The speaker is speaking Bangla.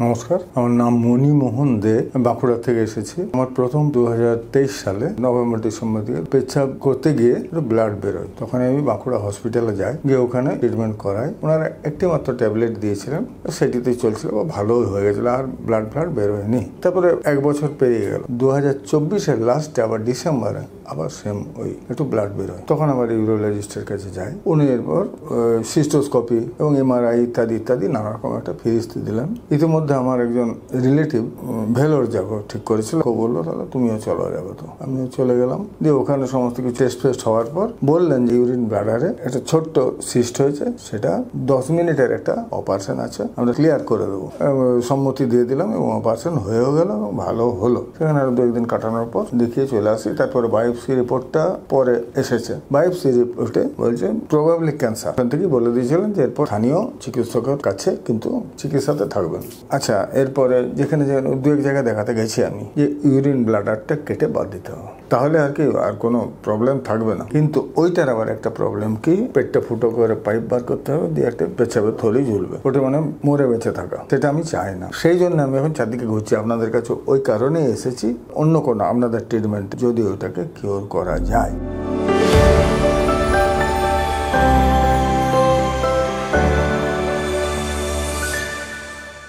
নমস্কার, আমার নাম মণিমোহন দে, বাঁকুড়া থেকে এসেছি। আমার প্রথম 2023 সালে নভেম্বর ডিসেম্বর দিকে পেচ্ছাপ করতে গিয়ে ব্লাড বেরোয়। তখন আমি বাঁকুড়া হসপিটালে যাই, গিয়ে ওখানে ট্রিটমেন্ট করাই। ওনারা একটি মাত্র ট্যাবলেট দিয়েছিলেন, সেটিতেই চলছিল, ভালোই হয়ে গেছিল, আর ব্লাড বেরোয়নি। তারপরে 1 বছর পেরিয়ে গেল। 2024-এর লাস্টে আবার ডিসেম্বরে আবার সেম ওই একটু ব্লাড বেরোয়। তখন আবার ইউরোলজিস্টের কাছে যাই। উনি এরপর সিস্টোস্কোপি এবং এমআরআই ইত্যাদি নানা রকম একটা ফিরিস্তি দিলেন। ইতিমধ্যে আমার একজন রিলেটিভ ভেলোর যাবো ঠিক করেছিল, ও বললো তাহলে তুমিও চলো যাবো। তো আমিও চলে গেলাম। দিয়ে ওখানে সমস্ত কিছু টেস্ট হওয়ার পর বললেন যে ইউরিন ব্লাডারে একটা ছোট্ট সিস্ট হয়েছে, সেটা 10 মিনিটের একটা অপারেশন আছে, আমরা ক্লিয়ার করে দেবো। সম্মতি দিয়ে দিলাম এবং অপারেশন হয়েও গেল, ভালো হলো। সেখানে আরো 2 দিন কাটানোর পর দেখিয়ে চলে আসি। তারপরে বায়োপসি রিপোর্টটা পরে এসেছে। বায়োপসি রিপোর্টে বলছে প্রবাবলি ক্যান্সার। ওখান থেকে বলে দিয়েছিলেন যে এরপর স্থানীয় চিকিৎসকের কাছে কিন্তু চিকিৎসাতে থাকবেন। আচ্ছা, এরপরে যেখানে 2-1 জায়গায় দেখাতে গেছি আমি, যে ইউরিন ব্লাডারটা কেটে বাদ দিতে হবে, তাহলে আর কি আর কোনো প্রবলেম থাকবে না। কিন্তু ওইটার আবার একটা প্রবলেম কি, পেটটা ফুটো করে পাইপ বার করতে হবে, দিয়ে একটা পেচ্ছাপের থলি ঝুলবে, ওটা মানে মরে বেঁচে থাকা, সেটা আমি চাই না। সেই জন্য আমি এখন চারদিকে ঘুরছি আপনাদের কাছে। ওই কারণেই এসেছি, অন্য কোনো আপনাদের ট্রিটমেন্ট যদি ওইটাকে কিওর করা যায়।